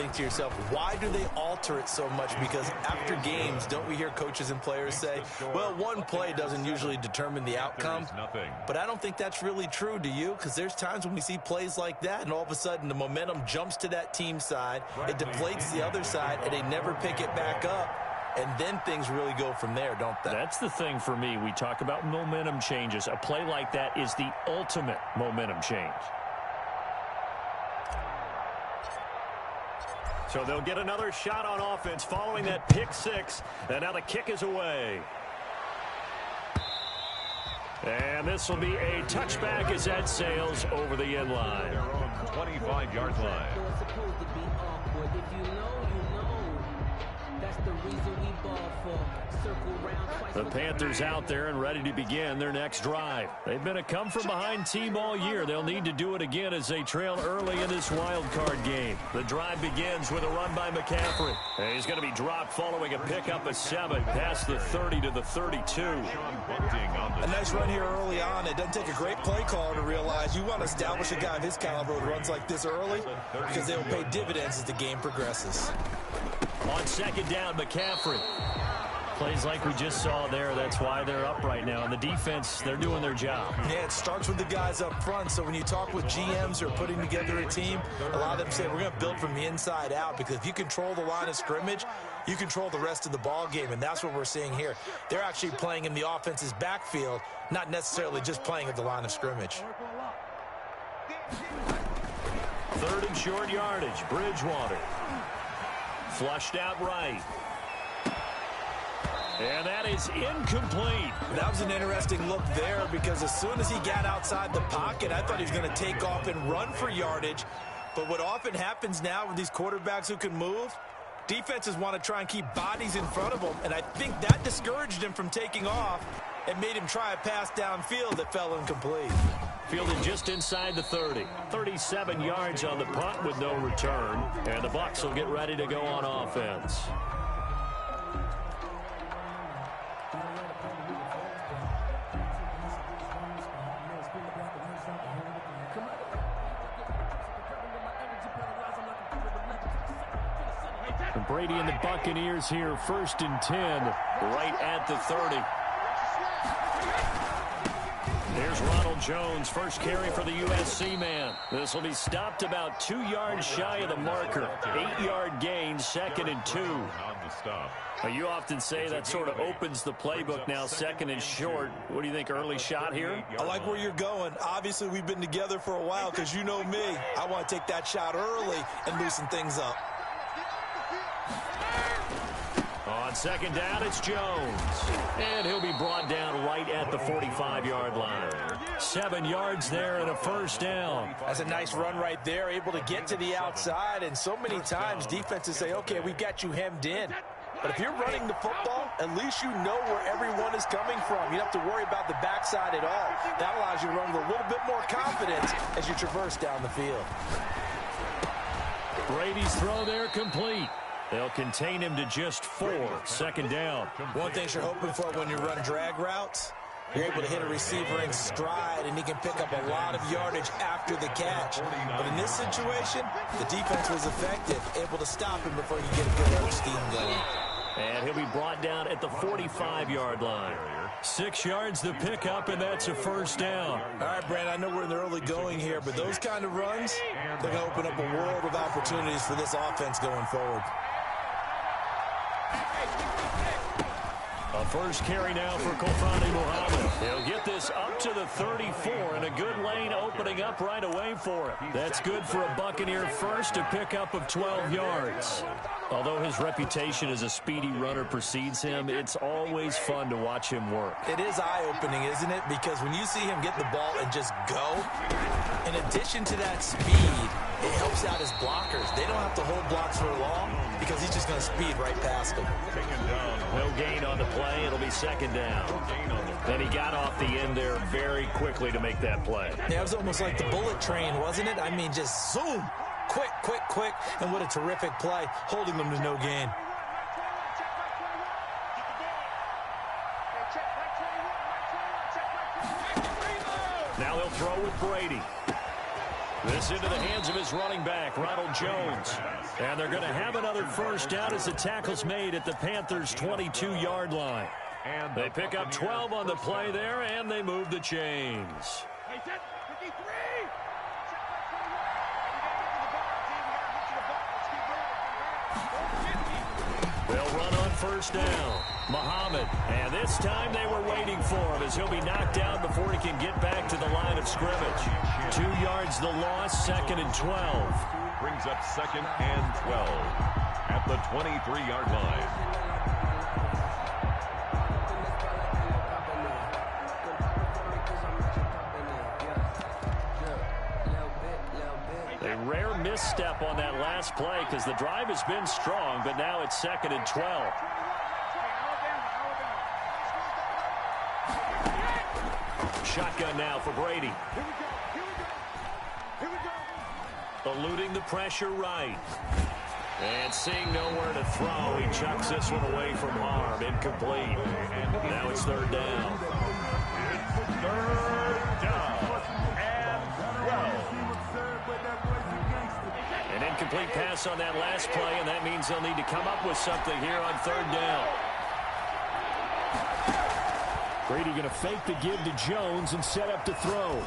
think to yourself, why do they alter it so much? Because after games, don't we hear coaches and players say, well, one play doesn't usually determine the outcome. But I don't think that's really true, do you? Because there's times when we see plays like that, and all of a sudden the momentum jumps to that team side, it deflates the other side, and they never pick it back up. And then things really go from there, don't they? That's the thing for me. We talk about momentum changes. A play like that is the ultimate momentum change. So they'll get another shot on offense following that pick six. And now the kick is away. And this will be a touchback as that sails over the end line. 25-yard line. The Panthers out there and ready to begin their next drive. They've been a come-from-behind team all year. They'll need to do it again as they trail early in this wild card game. The drive begins with a run by McCaffrey. And he's going to be dropped following a pickup of 7 past the 30 to the 32. A nice run here early on. It doesn't take a great play caller to realize you want to establish a guy of his caliber who runs like this early because they will pay dividends as the game progresses. On second down, McCaffrey. Plays like we just saw there. That's why they're up right now. And the defense, they're doing their job. Yeah, it starts with the guys up front. So when you talk with GMs who are putting together a team, a lot of them say we're going to build from the inside out, because if you control the line of scrimmage, you control the rest of the ball game, and that's what we're seeing here. They're actually playing in the offense's backfield, not necessarily just playing at the line of scrimmage. Third and short yardage, Bridgewater. Flushed out right. And that is incomplete. That was an interesting look there, because as soon as he got outside the pocket, I thought he was going to take off and run for yardage. But what often happens now with these quarterbacks who can move, defenses want to try and keep bodies in front of them, and I think that discouraged him from taking off and made him try a pass downfield that fell incomplete. Fielded just inside the 30. 37 yards on the punt with no return. And the Bucs will get ready to go on offense. Brady and the Buccaneers here, 1st and 10, right at the 30. Here's Ronald Jones, first carry for the USC man. This will be stopped about 2 yards shy of the marker. 8-yard gain, 2nd and 2. Now, you often say that sort of opens the playbook now, 2nd and short. What do you think, early shot here? I like where you're going. Obviously, we've been together for a while, because you know me. I want to take that shot early and loosen things up. On second down, it's Jones. And he'll be brought down right at the 45-yard line. 7 yards there and a first down. That's a nice run right there, able to get to the outside. And so many times defenses say, okay, we've got you hemmed in. But if you're running the football, at least you know where everyone is coming from. You don't have to worry about the backside at all. That allows you to run with a little bit more confidence as you traverse down the field. Brady's throw there complete. They'll contain him to just 4. 2nd down. One thing you're hoping for when you run drag routes, you're able to hit a receiver in stride, and he can pick up a lot of yardage after the catch. But in this situation, the defense was effective, able to stop him before you get a good old steam going. And he'll be brought down at the 45-yard line. 6 yards the pickup, and that's a first down. All right, Brandon, I know we're in the early going here, but those kind of runs, they're going to open up a world of opportunities for this offense going forward. A first carry now for Kofani Muhammad. He'll get this up to the 34, and a good lane opening up right away for him. That's good for a Buccaneer first, a pickup of 12 yards. Although his reputation as a speedy runner precedes him, it's always fun to watch him work. It is eye-opening, isn't it? Because when you see him get the ball and just go, in addition to that speed, it helps out his blockers. They don't have to hold blocks for long because he's just going to speed right past them. No gain on the play. It'll be 2nd down. Then he got off the end there very quickly to make that play. Yeah, it was almost like the bullet train, wasn't it? I mean, just zoom. Quick, quick, quick. And what a terrific play, holding them to no gain. Now he'll throw with Brady. This into the hands of his running back, Ronald Jones. And they're going to have another first down as the tackle's made at the Panthers' 22-yard line. And they pick up 12 on the play there, and they move the chains. They'll run on first down. Muhammad, and this time they were waiting for him as he'll be knocked down before he can get back to the line of scrimmage. 2 yards the loss, 2nd and 12. Brings up 2nd and 12 at the 23-yard line. A rare misstep on that last play because the drive has been strong, but now it's 2nd and 12. Shotgun now for Brady. Eluding the pressure right. And seeing nowhere to throw, he chucks this one away from harm. Incomplete. Now it's 3rd down. It's 3rd down and 12. An incomplete pass on that last play, and that means they'll need to come up with something here on 3rd down. Brady going to fake the give to Jones and set up to throw.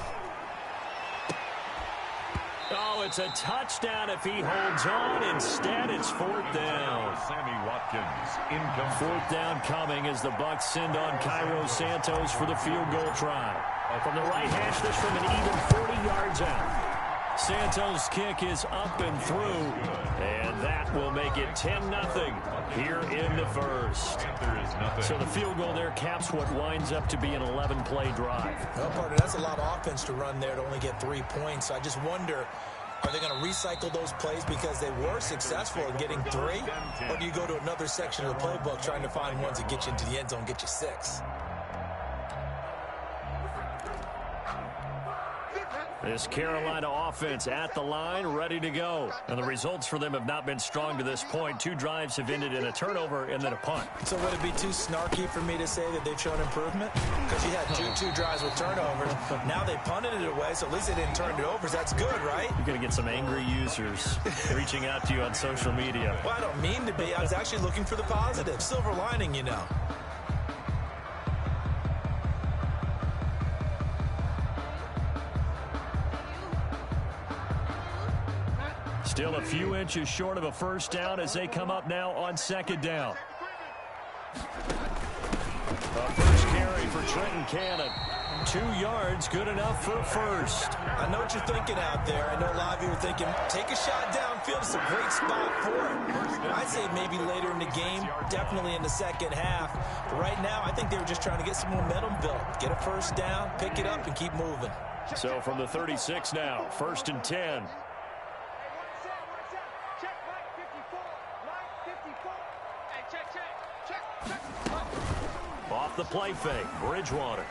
Oh, it's a touchdown if he holds on. Instead, it's 4th down. Sammy Watkins, incomplete. 4th down coming as the Bucs send on Cairo Santos for the field goal try. From the right hash, this from an even 40 yards out. Santos' kick is up and through, and that will make it 10-0 here in the first. So the field goal there caps what winds up to be an 11-play drive. Well, partner, that's a lot of offense to run there to only get 3 points. I just wonder, are they going to recycle those plays because they were successful in getting 3? Or do you go to another section of the playbook trying to find ones that get you into the end zone, get you 6? This Carolina offense at the line, ready to go. And the results for them have not been strong to this point. 2 drives have ended in a turnover and then a punt. So would it be too snarky for me to say that they've shown improvement? Because you had two drives with turnovers. Now they punted it away, so at least they didn't turn it over. So that's good, right? You're going to get some angry users reaching out to you on social media. Well, I don't mean to be. I was actually looking for the positive. Silver lining, you know. Still a few inches short of a first down as they come up now on 2nd down. A first carry for Trenton Cannon. 2 yards, good enough for a first. I know what you're thinking out there. I know a lot of you are thinking, take a shot downfield. It's a great spot for it. I'd say maybe later in the game, definitely in the second half. But right now, I think they were just trying to get some momentum built. Get a first down, pick it up, and keep moving. So from the 36 now, 1st and 10. Off the play fake, Bridgewater.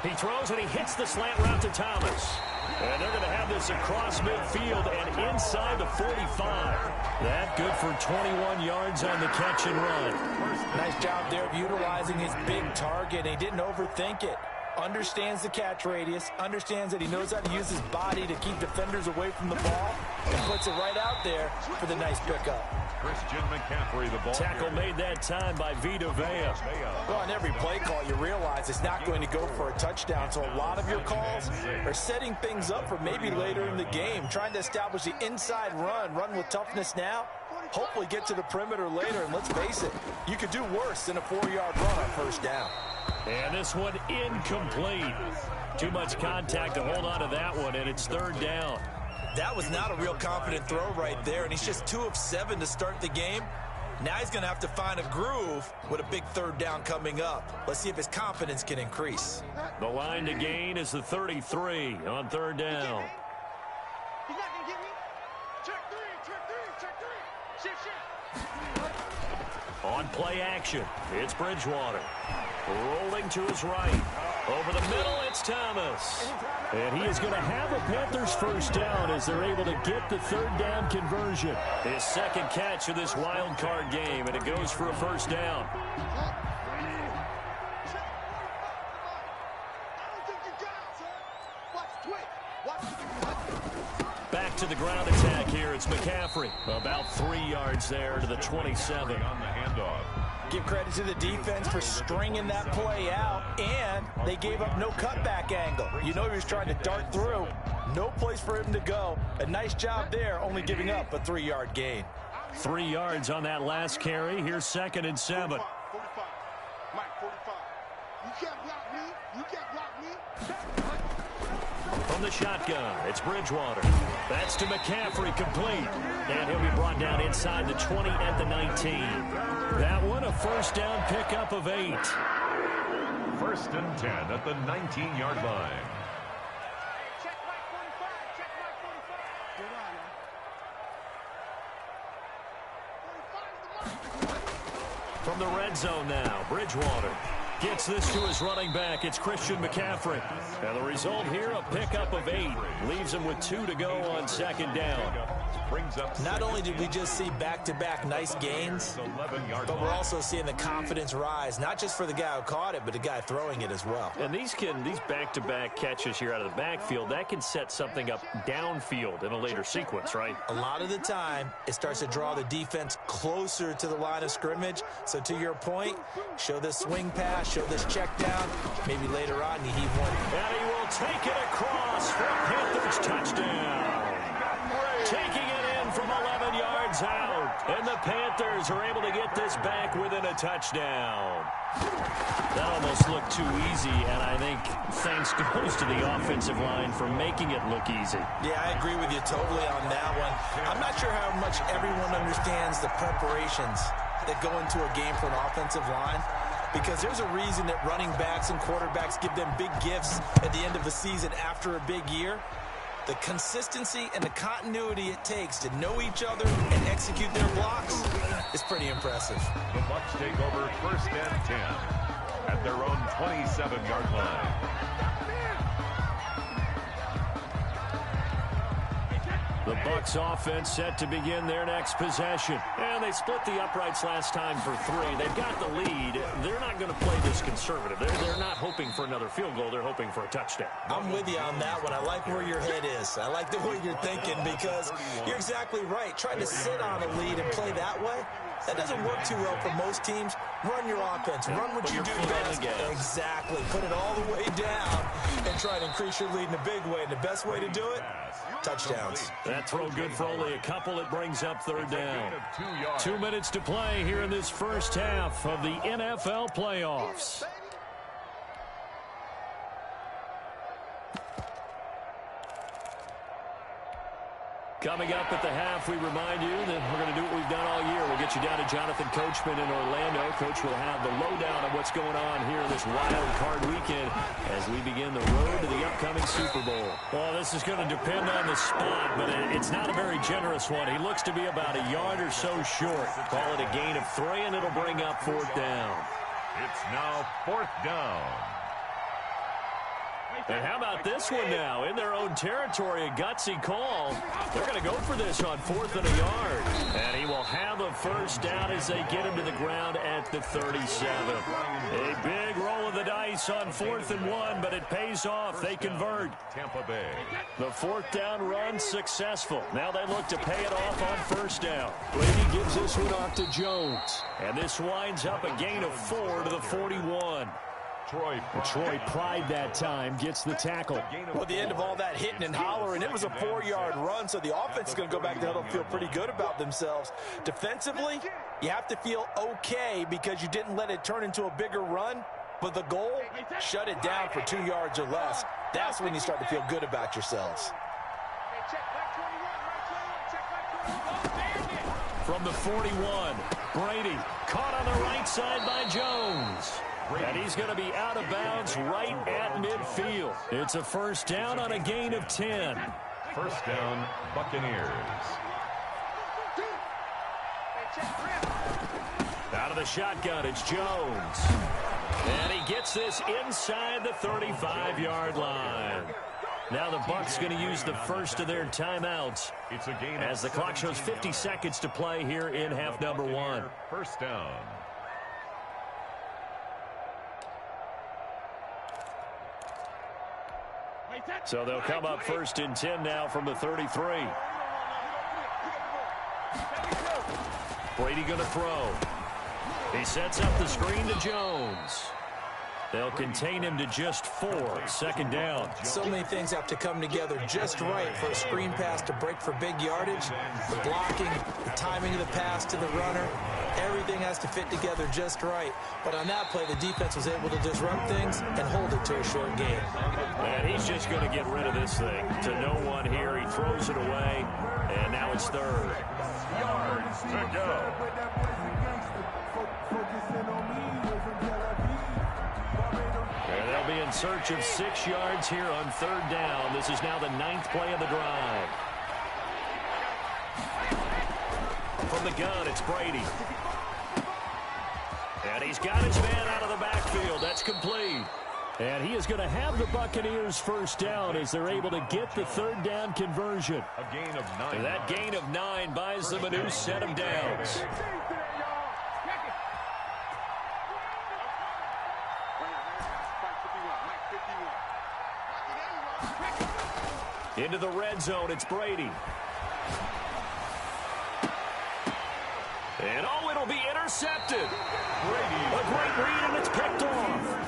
He throws and he hits the slant route to Thomas. And they're going to have this across midfield and inside the 45. That good for 21 yards on the catch and run. Nice job there of utilizing his big target. He didn't overthink it. Understands the catch radius, understands that he knows how to use his body to keep defenders away from the ball, and puts it right out there for the nice pickup. Christian McCaffrey, the ball. Tackle made that time by Vita Vea. Well, on every play call, you realize it's not going to go for a touchdown, so a lot of your calls are setting things up for maybe later in the game, trying to establish the inside run with toughness now, hopefully get to the perimeter later, and let's face it, you could do worse than a 4-yard run on first down. And this one incomplete. Too much contact to hold on to that one, and it's 3rd down. That was not a real confident throw right there, and he's just 2 of 7 to start the game. Now he's going to have to find a groove with a big 3rd down coming up. Let's see if his confidence can increase. The line to gain is the 33 on 3rd down. He's not going to get me. Check three. Shit. On play action, it's Bridgewater. Rolling to his right. Over the middle, it's Thomas. And he is going to have a Panthers first down as they're able to get the 3rd down conversion. His 2nd catch of this wild card game, and it goes for a first down. Back to the ground attack here it's McCaffrey. About 3 yards there to the 27. On the handoff. Give credit to the defense for stringing that play out, and they gave up no cutback angle. You know he was trying to dart through. No place for him to go. A nice job there, only giving up a 3-yard gain. 3 yards on that last carry. Here's 2nd and 7. 45. Mike, 45. You can't block me. You can't block me. From the shotgun, it's Bridgewater. That's to McCaffrey, complete. And he'll be brought down inside the 20 at the 19. That one, a first down pickup of 8. 1st and 10 at the 19-yard line. Check Mike 45. Check Mike 45. Get on now. 45 is the mark. From the red zone now, Bridgewater gets this to his running back. It's Christian McCaffrey. And the result here, a pickup of 8. Leaves him with 2 to go on 2nd down. Not only did we just see back-to-back nice gains, but we're also seeing the confidence rise, not just for the guy who caught it, but the guy throwing it as well. And these back-to-back catches here out of the backfield, that can set something up downfield in a later sequence, right? A lot of the time, it starts to draw the defense closer to the line of scrimmage. So to your point, show this swing pass, show this check down. Maybe later on you heave one. And he will take it across for a Panthers touchdown. Taking it in from 11 yards out. And the Panthers are able to get this back within a touchdown. That almost looked too easy, and I think thanks goes to the offensive line for making it look easy. Yeah, I agree with you totally on that one. I'm not sure how much everyone understands the preparations that go into a game for an offensive line, because there's a reason that running backs and quarterbacks give them big gifts at the end of the season after a big year. The consistency and the continuity it takes to know each other and execute their blocks is pretty impressive. The Bucs take over 1st and 10 at their own 27-yard line. The Bucs offense set to begin their next possession. And they split the uprights last time for 3. They've got the lead. They're not going to play this conservative. They're not hoping for another field goal. They're hoping for a touchdown. I'm with you on that one. I like where your head is. I like the way you're thinking, because you're exactly right. Trying to sit on a lead and play that way, that doesn't work too well for most teams. Run your offense. Run what you do best. Exactly. Put it all the way down and try to increase your lead in a big way. And the best way to do it, touchdowns. That throw good for only a couple. It brings up 3rd down. 2 minutes to play here in this first half of the NFL playoffs. Coming up at the half, we remind you that we're going to do what we've done all year. We'll get you down to Jonathan Coachman in Orlando. Coach will have the lowdown on what's going on here this wild card weekend as we begin the road to the upcoming Super Bowl. Well, this is going to depend on the spot, but it's not a very generous one. He looks to be about a yard or so short. Call it a gain of 3, and it'll bring up 4th down. It's now 4th down. And how about this one now? In their own territory, a gutsy call. They're going to go for this on 4th and a yard. And he will have a first down as they get him to the ground at the 37. A big roll of the dice on 4th and 1, but it pays off. They convert. Tampa Bay. The 4th down run successful. Now they look to pay it off on 1st down. Brady gives this one off to Jones. And this winds up a gain of 4 to the 41. Troy Pride that time gets the tackle. Well, the end of all that hitting and hollering, it was a 4-yard run, so the offense is going to go back to the huddle and feel pretty good about themselves. Defensively, you have to feel okay because you didn't let it turn into a bigger run, but the goal, shut it down for 2 yards or less. That's when you start to feel good about yourselves. From the 41, Brady caught on the right side by Jones. And he's going to be out of bounds right at midfield. It's a first down on a gain of 10. First down, Buccaneers. Out of the shotgun, it's Jones. And he gets this inside the 35-yard line. Now the Bucs going to use the first of their timeouts as the clock shows 50 seconds to play here in half number 1. First down. So they'll come up 1st and 10 now from the 33. Brady going to throw. He sets up the screen to Jones. They'll contain him to just 4. Second down. So many things have to come together just right for a screen pass to break for big yardage. The blocking, the timing of the pass to the runner, everything has to fit together just right. But on that play, the defense was able to disrupt things and hold it to a short game. And he's just going to get rid of this thing. To no one here, he throws it away, and now it's 3rd. Yards to go. And they'll be in search of 6 yards here on 3rd down. This is now the 9th play of the drive. From the gun, it's Brady. And he's got his man out of the backfield. That's complete. And he is going to have the Buccaneers first down as they're able to get the 3rd down conversion. A gain of 9. And that gain of 9 buys them a new set of downs. Into the red zone, it's Brady. And oh, it'll be intercepted. Brady. A great read, and it's picked off.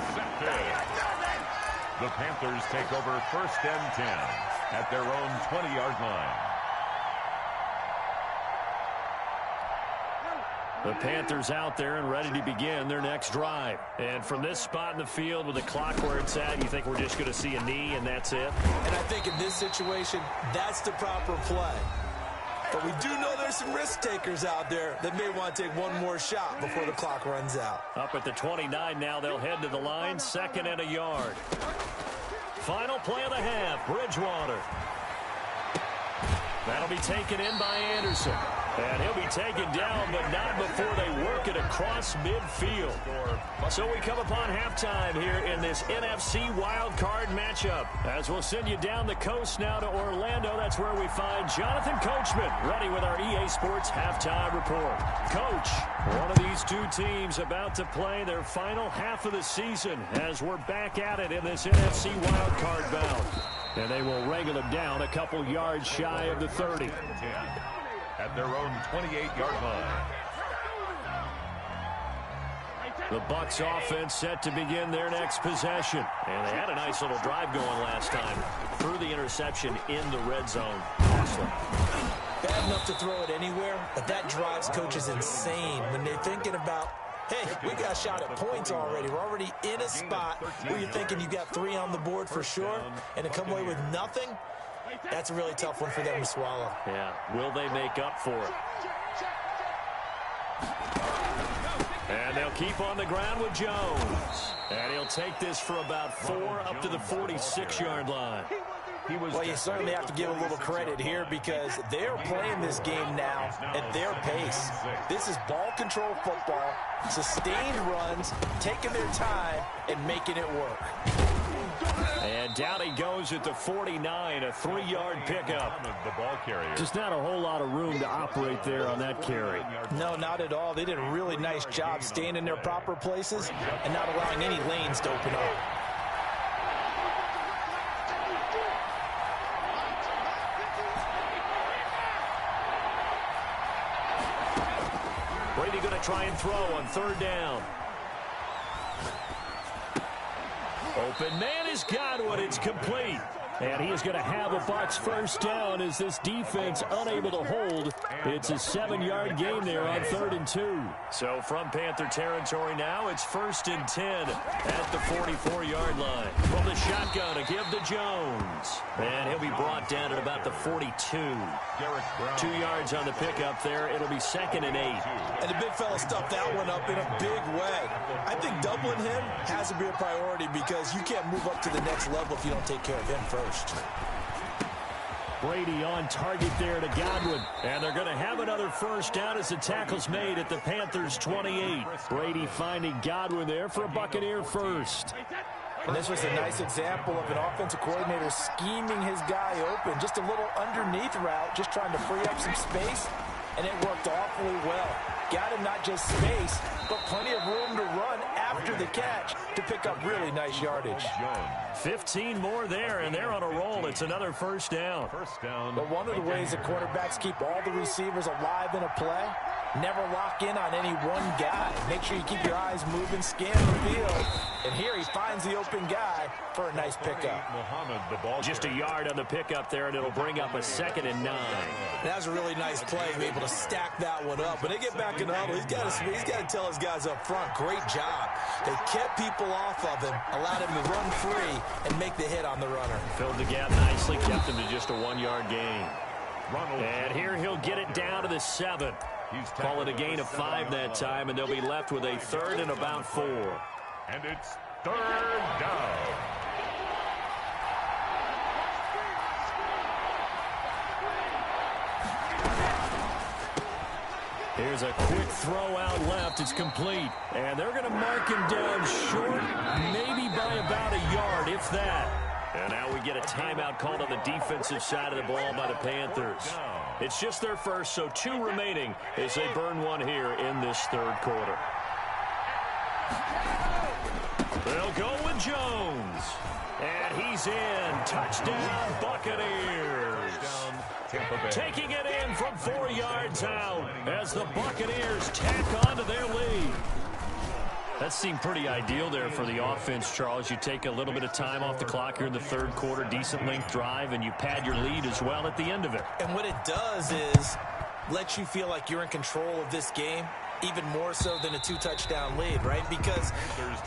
The Panthers take over 1st and 10 at their own 20-yard line. The Panthers out there and ready to begin their next drive. And from this spot in the field with the clock where it's at, you think we're just going to see a knee and that's it? And I think in this situation, that's the proper play. But we do know there's some risk takers out there that may want to take one more shot before the clock runs out. Up at the 29 now, they'll head to the line, 2nd and a yard. Final play of the half, Bridgewater. That'll be taken in by Anderson. And he'll be taken down, but not before they work it across midfield. So we come upon halftime here in this NFC wildcard matchup. As we'll send you down the coast now to Orlando, that's where we find Jonathan Coachman, ready with our EA Sports halftime report. Coach, one of these two teams about to play their final half of the season as we're back at it in this NFC wildcard bout. And they will wrangle them down a couple yards shy of the 30. At their own 28-yard line. The Bucs offense set to begin their next possession. And they had a nice little drive going last time. Threw the interception in the red zone. Awesome. Bad enough to throw it anywhere, but that drives coaches insane when they're thinking about, hey, we got a shot at points already. We're already in a spot where you're thinking you got 3 on the board for sure, and to come away with nothing, that's a really tough one for them to swallow. Yeah, will they make up for it? And they'll keep on the ground with Jones. And he'll take this for about 4 up to the 46-yard line. Well, you certainly have to give a little credit here because they're playing this game now at their pace. This is ball control football, sustained runs, taking their time, and making it work. And down he goes at the 49, a 3-yard pickup. The ball carrier. Just not a whole lot of room to operate there on that carry. No, not at all. They did a really nice job staying in their proper places and not allowing any lanes to open up. Brady going to try and throw on 3rd down. Open man is Godwin. It's complete. And he is going to have a Bucs first down as this defense unable to hold. It's a 7-yard gain there on 3rd and 2. So from Panther territory now, it's 1st and 10 at the 44-yard line. From the shotgun, a give to Jones. And he'll be brought down at about the 42. 2 yards on the pickup there. It'll be 2nd and 8. And the big fella stuffed that one up in a big way. I think doubling him has to be a priority because you can't move up to the next level if you don't take care of him first. Brady on target there to Godwin. And they're going to have another first down as the tackle's made at the Panthers' 28. Brady finding Godwin there for a Buccaneer first. And this was a nice example of an offensive coordinator scheming his guy open. Just a little underneath route, just trying to free up some space. And it worked awfully well. Got him not just space, but plenty of room to run after the catch to pick up really nice yardage. 15 more there, and they're on a roll. It's another first down. But one of the ways the quarterbacks keep all the receivers alive in a play Never lock in on any one guy. Make sure you keep your eyes moving, scan the field. And here he finds the open guy for a nice pickup. Just a yard on the pickup there, and it'll bring up a 2nd and 9. That was a really nice play, able to stack that one up. When they get back in the huddle, he's got to tell his guys up front, great job. They kept people off of him, allowed him to run free, and make the hit on the runner. Filled the gap nicely, kept him to just a 1-yard gain. And here he'll get it down to the 7. Call it a gain of 5 that time, and they'll be left with a 3rd and about 4. And it's 3rd down. Here's a quick throw out left. It's complete. And they're going to mark him down short, maybe by about a yard, if that. And now we get a timeout called on the defensive side of the ball by the Panthers. It's just their first, so 2 remaining as they burn one here in this 3rd quarter. They'll go with Jones. And he's in. Touchdown, Buccaneers. Taking it in from 4 yards out as the Buccaneers tack on to their lead. That seemed pretty ideal there for the offense, Charles. You take a little bit of time off the clock here in the 3rd quarter, decent length drive, and you pad your lead as well at the end of it. And what it does is let you feel like you're in control of this game, even more so than a 2-touchdown lead, right? Because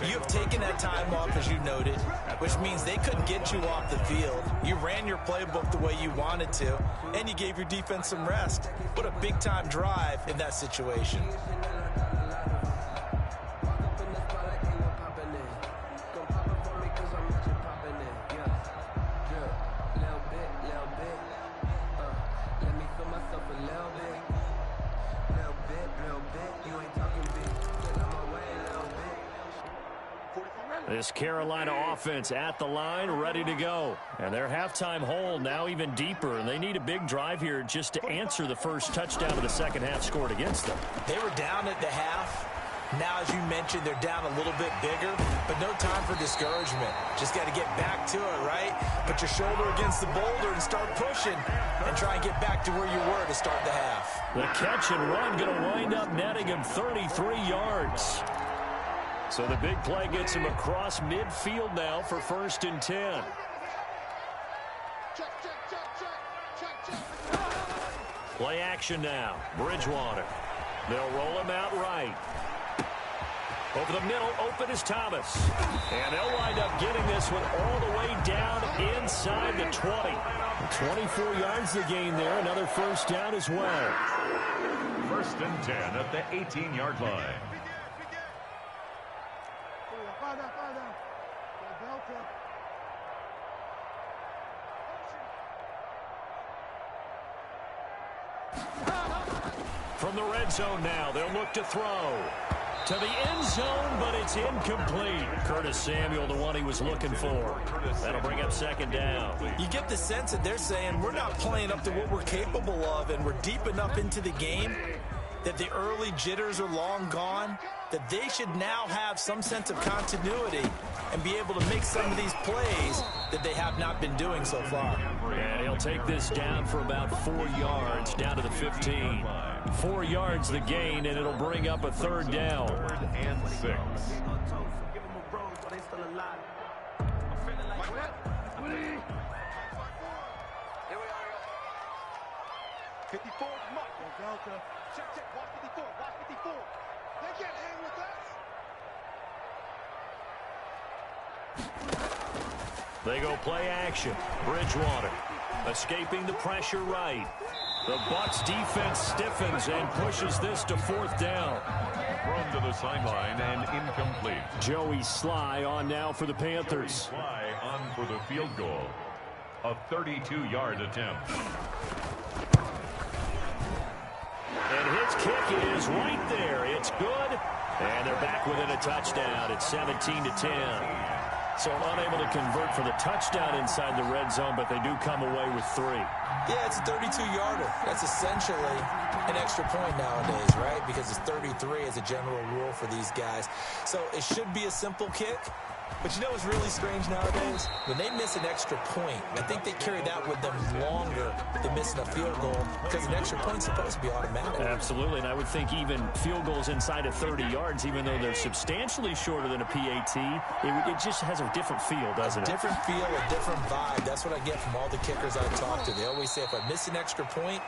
you have taken that time off, as you noted, which means they couldn't get you off the field. You ran your playbook the way you wanted to, and you gave your defense some rest. What a big-time drive in that situation. This Carolina offense at the line, ready to go. And their halftime hold now even deeper, and they need a big drive here just to answer the first touchdown of the 2nd half scored against them. They were down at the half. Now, as you mentioned, they're down a little bit bigger, but no time for discouragement. Just got to get back to it, right? Put your shoulder against the boulder and start pushing and try and get back to where you were to start the half. The catch and run going to wind up netting him 33 yards. So the big play gets him across midfield now for 1st and 10. Play action now. Bridgewater. They'll roll him out right. Over the middle, open is Thomas. And they'll wind up getting this one all the way down inside the 20. 24 yards to gain there. Another 1st down as well. 1st and 10 at the 18-yard line. From the red zone now, they'll look to throw. To the end zone, but it's incomplete. Curtis Samuel, the one he was looking for. That'll bring up 2nd down. You get the sense that they're saying we're not playing up to what we're capable of, and we're deep enough into the game that the early jitters are long gone, that they should now have some sense of continuity and be able to make some of these plays that they have not been doing so far. And he'll take this down for about 4 yards, down to the 15. 4 yards the gain, and it'll bring up a 3rd down. 3rd and 6. 54 mark. Delta. Check, check. Watch 54. Watch 54. They can't hang with us. They go play action. Bridgewater escaping the pressure right. The Bucs defense stiffens and pushes this to 4th down. Thrown to the sideline and incomplete. Joey Sly on now for the Panthers. Sly on for the field goal. A 32-yard attempt. And his kick is right there. It's good. And they're back within a touchdown. It's 17-10. So unable to convert for the touchdown inside the red zone, but they do come away with 3. Yeah, it's a 32-yarder. That's essentially an extra point nowadays, right? Because it's 33 as a general rule for these guys. So it should be a simple kick. But you know what's really strange nowadays? When they miss an extra point, I think they carry that with them longer than missing a field goal because an extra point's supposed to be automatic. Absolutely, and I would think even field goals inside of 30 yards, even though they're substantially shorter than a PAT, it just has a different feel, doesn't it? A different feel, a different vibe. That's what I get from all the kickers I talk to. They always say if I miss an extra point,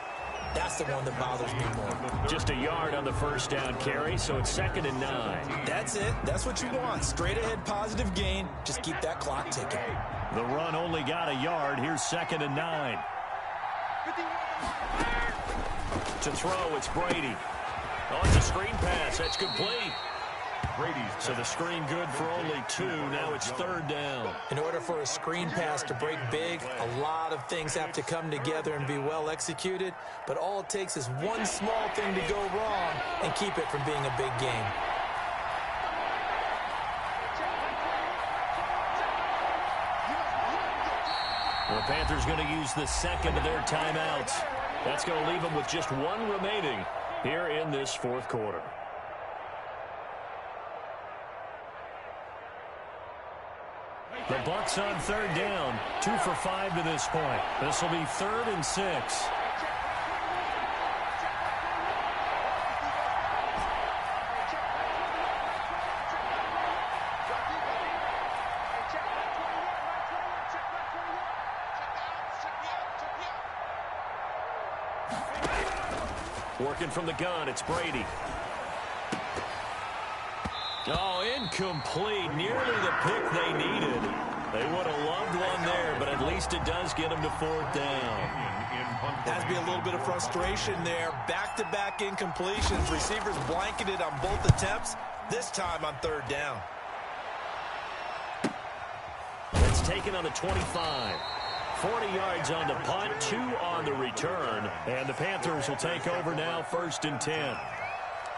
that's the one that bothers me more. Just a yard on the first down carry, so it's 2nd and 9. That's it. That's what you want. Straight ahead positive gain. Just keep that clock ticking. The run only got a yard. Here's 2nd and 9. To throw, it's Brady. Oh, it's a screen pass. That's complete. So the screen good for only 2. Now it's 3rd down. In order for a screen pass to break big, a lot of things have to come together and be well executed. But all it takes is one small thing to go wrong and keep it from being a big game. The Panthers going to use the second of their timeouts. That's going to leave them with just 1 remaining here in this 4th quarter. The Bucs on 3rd down, 2 for 5 to this point. This will be 3rd and 6. Working from the gun, it's Brady. Oh, incomplete. Nearly the pick they needed. They would have loved one there, but at least it does get them to 4th down. Has to be a little bit of frustration there. Back-to-back incompletions. Receivers blanketed on both attempts, this time on 3rd down. It's taken on the 25. 40 yards on the punt, 2 on the return. And the Panthers will take over now, 1st and 10.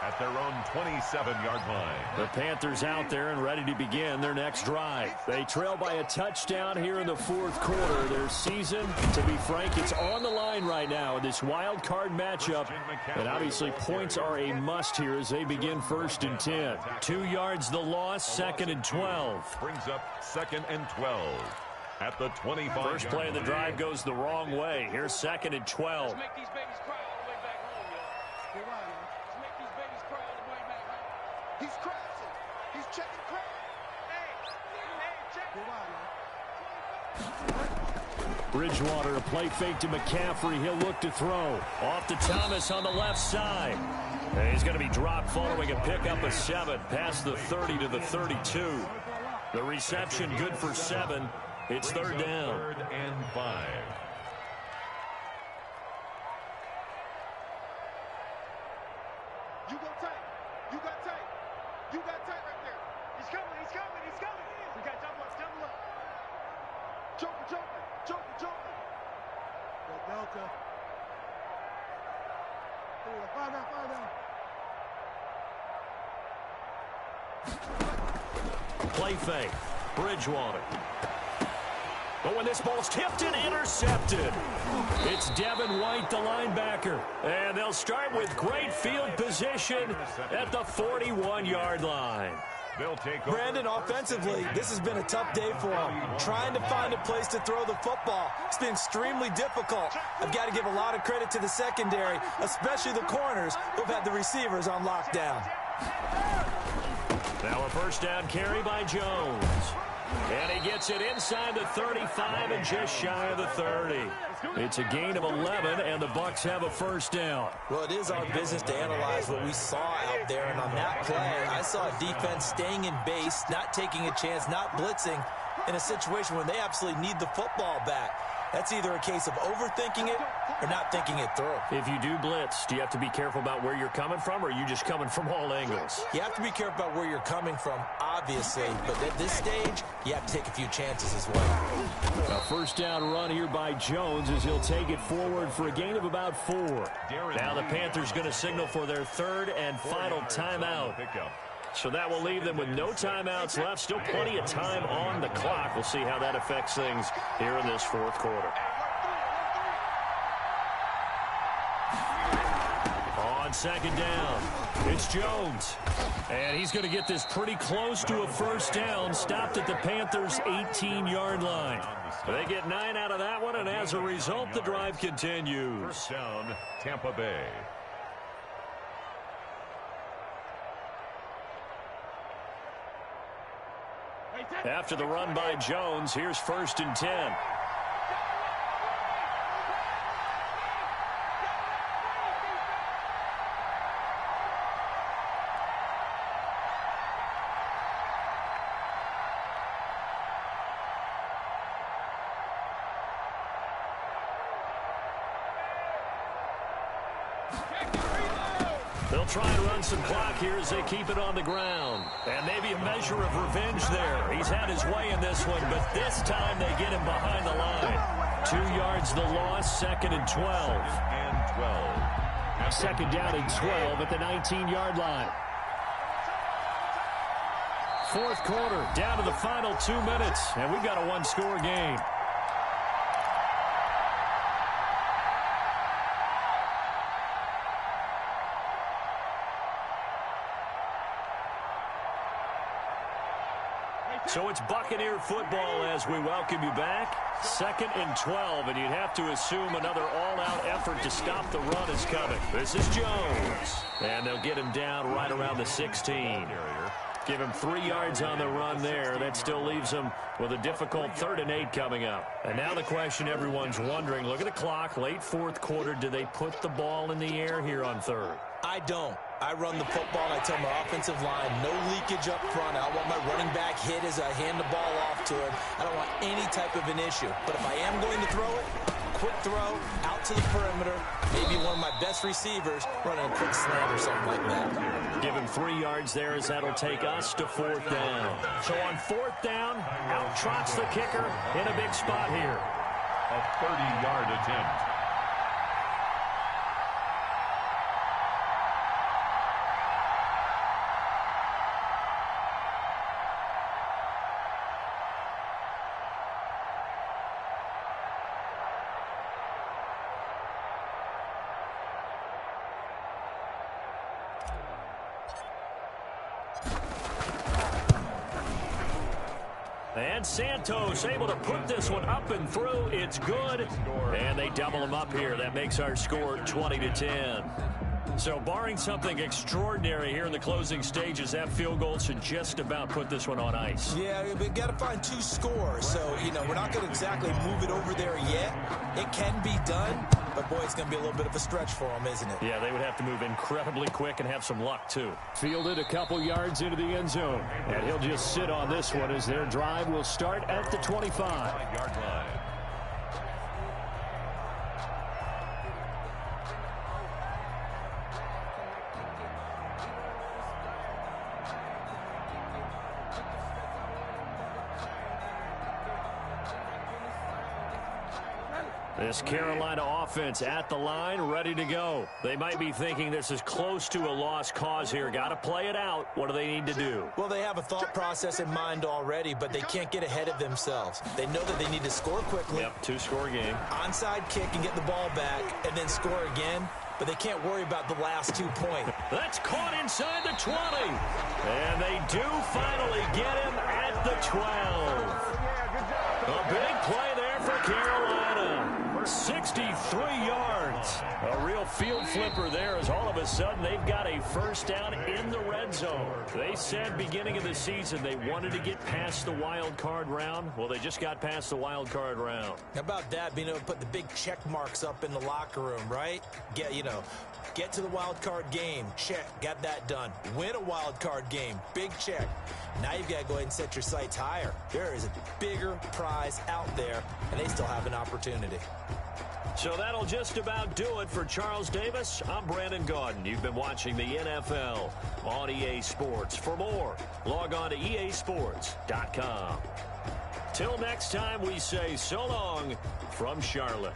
At their own 27-yard line. The Panthers out there and ready to begin their next drive. They trail by a touchdown here in the 4th quarter. Their season, to be frank, it's on the line right now in this wild card matchup. And obviously points are a must here as they begin 1st and 10. 2 yards the loss, 2nd and 12. Brings up 2nd and 12. At the 25. First play of the drive goes the wrong way. Here's 2nd and 12. He's crashing. He's checking crash. Bridgewater, a play fake to McCaffrey. He'll look to throw. Off to Thomas on the left side. And he's going to be dropped following a pickup of 7. Past the 30 to the 32. The reception good for 7. It's 3rd down. 3rd and 5. You go tight. You got tight. You got tight right there. He's coming. He's coming. He's coming. We got double up. Double up. Joker. Joker. Joker. Joker. Go Delta. Five down. Five down. Play fake. Bridgewater. But when this ball's tipped and intercepted, it's Devin White, the linebacker. And they'll start with great field position at the 41-yard line. They'll take over. Brandon, offensively, this has been a tough day for him. Trying to find a place to throw the football. It's been extremely difficult. I've got to give a lot of credit to the secondary, especially the corners who've had the receivers on lockdown. Now a first down carry by Jones. And he gets it inside the 35 and just shy of the 30. It's a gain of 11, and the Bucs have a first down. Well, it is our business to analyze what we saw out there. And on that play, I saw a defense staying in base, not taking a chance, not blitzing in a situation when they absolutely need the football back. That's either a case of overthinking it or not thinking it through. If you do blitz, do you have to be careful about where you're coming from, or are you just coming from all angles? You have to be careful about where you're coming from, obviously. But at this stage, you have to take a few chances as well. A first down run here by Jones as he'll take it forward for a gain of about 4. Now the Panthers going to signal for their 3rd and final timeout. So that will leave them with no timeouts left. Still plenty of time on the clock. We'll see how that affects things here in this fourth quarter. On second down, it's Jones. And he's going to get this pretty close to a first down. Stopped at the Panthers' 18-yard line. They get 9 out of that one, and as a result, the drive continues. First down, Tampa Bay. After the run by Jones, here's 1st and 10. They'll try and run some clock here as they keep it on the ground. And maybe a measure of revenge there. He's had his way in this one, but this time they get him behind the line. 2 yards the loss, 2nd and 12. And 12. Second down and 12 at the 19-yard line. Fourth quarter, down to the final 2 minutes, and we've got a one-score game. So it's Buccaneer football as we welcome you back. 2nd and 12, and you'd have to assume another all-out effort to stop the run is coming. This is Jones, and they'll get him down right around the 16. Give him 3 yards on the run there. That still leaves him with a difficult 3rd and 8 coming up. And now the question everyone's wondering, look at the clock, late fourth quarter, do they put the ball in the air here on 3rd? I don't. I run the football, and I tell my offensive line, no leakage up front. I don't want my running back hit as I hand the ball off to him. I don't want any type of an issue. But if I am going to throw it, quick throw, out to the perimeter, maybe one of my best receivers running a quick slant or something like that. Give him 3 yards there as that'll take us to 4th down. So on 4th down, out trots the kicker in a big spot here. A 30-yard attempt. And Santos able to put this one up and through. It's good. And they double him up here. That makes our score 20-10. So barring something extraordinary here in the closing stages, that field goal should just about put this one on ice. Yeah, we've got to find 2 scores. So, we're not going to exactly move it over there yet. It can be done, but, boy, it's going to be a little bit of a stretch for them, isn't it? Yeah, they would have to move incredibly quick and have some luck, too. Fielded a couple yards into the end zone. And he'll just sit on this one as their drive will start at the 25-yard line. This Carolina offense at the line, ready to go. They might be thinking this is close to a lost cause here. Got to play it out. What do they need to do? Well, they have a thought process in mind already, but they can't get ahead of themselves. They know that they need to score quickly. Yep, 2-score game. Onside kick and get the ball back and then score again. But they can't worry about the last 2 points. That's caught inside the 20. And they do finally get him at the 12. A big play there for Carolina. 63 yards. A real field flipper there as all of a sudden they've got a first down in the red zone. They said beginning of the season they wanted to get past the wild card round. Well, they just got past the wild card round. How about that, being able to put the big check marks up in the locker room, right? Get to the wild card game. Check. Got that done. Win a wild card game. Big check. Now you've got to go ahead and set your sights higher. There is a bigger prize out there, and they still have an opportunity. So that'll just about do it for Charles Davis. I'm Brandon Gaudin. You've been watching the NFL on EA Sports. For more, log on to easports.com. Till next time, we say so long from Charlotte.